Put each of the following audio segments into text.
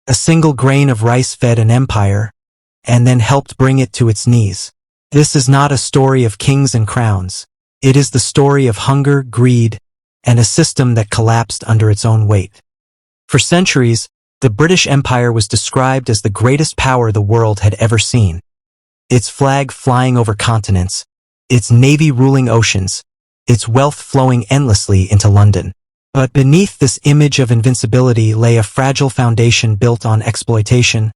A single grain of rice fed an empire, and then helped bring it to its knees. This is not a story of kings and crowns. It is the story of hunger, greed, and a system that collapsed under its own weight. For centuries, the British Empire was described as the greatest power the world had ever seen. Its flag flying over continents, its navy ruling oceans, its wealth flowing endlessly into London. But beneath this image of invincibility lay a fragile foundation built on exploitation,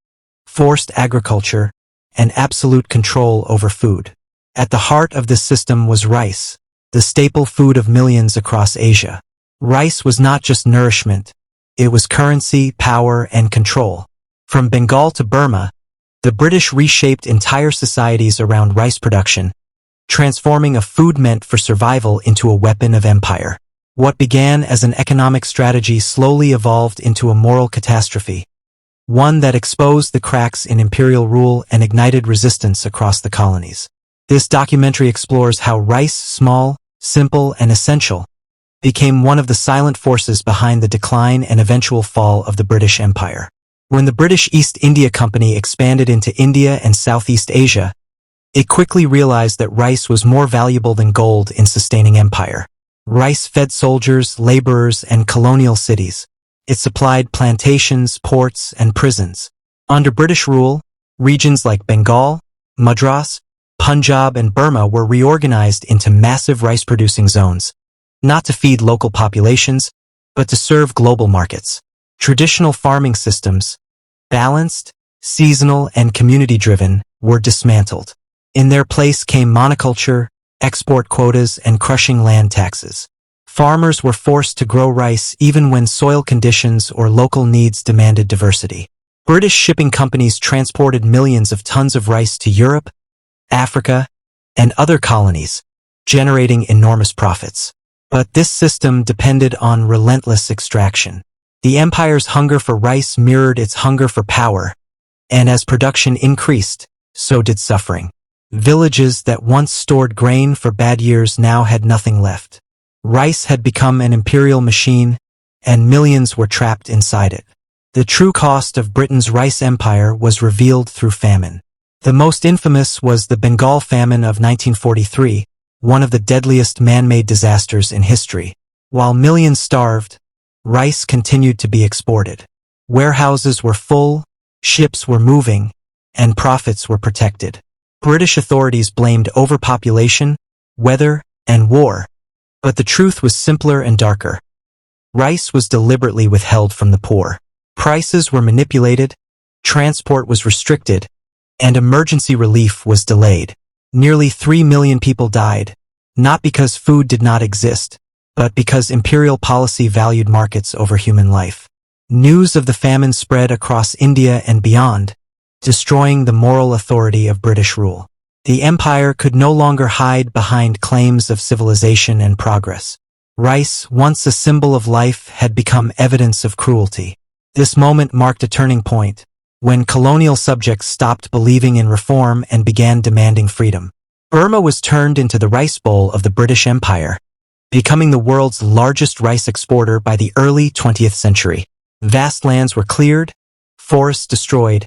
forced agriculture, and absolute control over food. At the heart of this system was rice, the staple food of millions across Asia. Rice was not just nourishment, it was currency, power, and control. From Bengal to Burma, the British reshaped entire societies around rice production, transforming a food meant for survival into a weapon of empire. What began as an economic strategy slowly evolved into a moral catastrophe, one that exposed the cracks in imperial rule and ignited resistance across the colonies. This documentary explores how rice, small, simple, and essential, became one of the silent forces behind the decline and eventual fall of the British Empire. When the British East India Company expanded into India and Southeast Asia, it quickly realized that rice was more valuable than gold in sustaining empire. Rice fed soldiers, laborers, and colonial cities. It supplied plantations, ports, and prisons. Under British rule, regions like Bengal, Madras, Punjab, and Burma were reorganized into massive rice-producing zones, not to feed local populations, but to serve global markets. Traditional farming systems, balanced, seasonal, and community-driven, were dismantled. In their place came monoculture, export quotas, and crushing land taxes. Farmers were forced to grow rice even when soil conditions or local needs demanded diversity. British shipping companies transported millions of tons of rice to Europe, Africa, and other colonies, generating enormous profits. But this system depended on relentless extraction. The empire's hunger for rice mirrored its hunger for power, and as production increased, so did suffering. Villages that once stored grain for bad years now had nothing left. Rice had become an imperial machine, and millions were trapped inside it. The true cost of Britain's rice empire was revealed through famine. The most infamous was the Bengal famine of 1943, one of the deadliest man-made disasters in history. While millions starved, rice continued to be exported. Warehouses were full, ships were moving, and profits were protected. British authorities blamed overpopulation, weather, and war, but the truth was simpler and darker. Rice was deliberately withheld from the poor. Prices were manipulated, transport was restricted, and emergency relief was delayed. Nearly 3 million people died, not because food did not exist, but because imperial policy valued markets over human life. News of the famine spread across India and beyond, destroying the moral authority of British rule. The empire could no longer hide behind claims of civilization and progress. Rice, once a symbol of life, had become evidence of cruelty. This moment marked a turning point, when colonial subjects stopped believing in reform and began demanding freedom. Burma was turned into the rice bowl of the British Empire, becoming the world's largest rice exporter by the early 20th century. Vast lands were cleared, forests destroyed,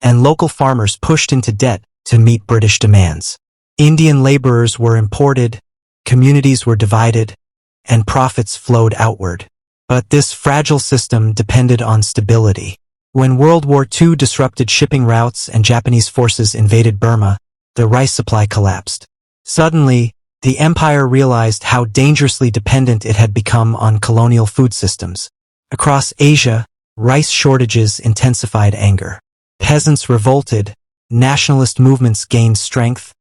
and local farmers pushed into debt to meet British demands. Indian laborers were imported, communities were divided, and profits flowed outward. But this fragile system depended on stability. When World War II disrupted shipping routes and Japanese forces invaded Burma, the rice supply collapsed. Suddenly, the empire realized how dangerously dependent it had become on colonial food systems. Across Asia, rice shortages intensified anger. Peasants revolted, nationalist movements gained strength,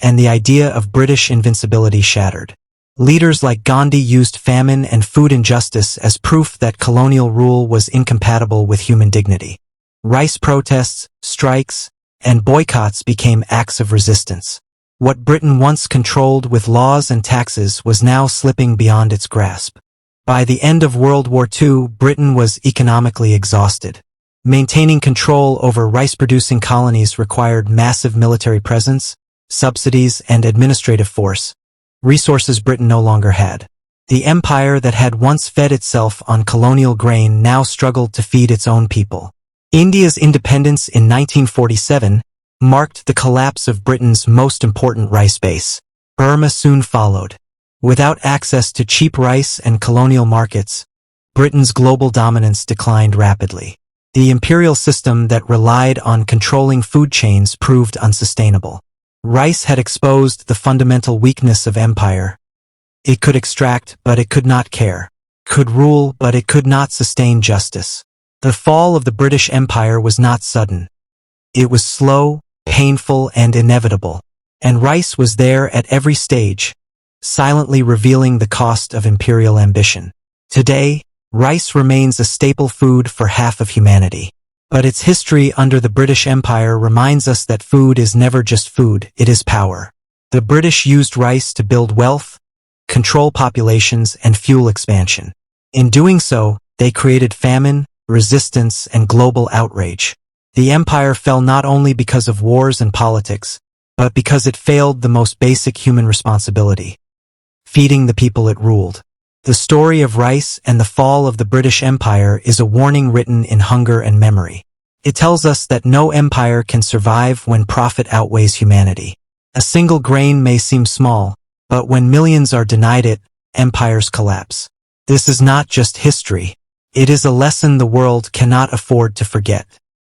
and the idea of British invincibility shattered. Leaders like Gandhi used famine and food injustice as proof that colonial rule was incompatible with human dignity. Rice protests, strikes, and boycotts became acts of resistance. What Britain once controlled with laws and taxes was now slipping beyond its grasp. By the end of World War II, Britain was economically exhausted. Maintaining control over rice-producing colonies required massive military presence, subsidies, and administrative force, resources Britain no longer had. The empire that had once fed itself on colonial grain now struggled to feed its own people. India's independence in 1947 marked the collapse of Britain's most important rice base. Burma soon followed. Without access to cheap rice and colonial markets, Britain's global dominance declined rapidly. The imperial system that relied on controlling food chains proved unsustainable. Rice had exposed the fundamental weakness of empire. It could extract, but it could not care. Could rule, but it could not sustain justice. The fall of the British Empire was not sudden. It was slow, painful, and inevitable. And rice was there at every stage, silently revealing the cost of imperial ambition. Today, rice remains a staple food for half of humanity. But its history under the British Empire reminds us that food is never just food, it is power. The British used rice to build wealth, control populations, and fuel expansion. In doing so, they created famine, resistance, and global outrage. The empire fell not only because of wars and politics, but because it failed the most basic human responsibility: feeding the people it ruled. The story of rice and the fall of the British Empire is a warning written in hunger and memory. It tells us that no empire can survive when profit outweighs humanity. A single grain may seem small, but when millions are denied it, empires collapse. This is not just history. It is a lesson the world cannot afford to forget.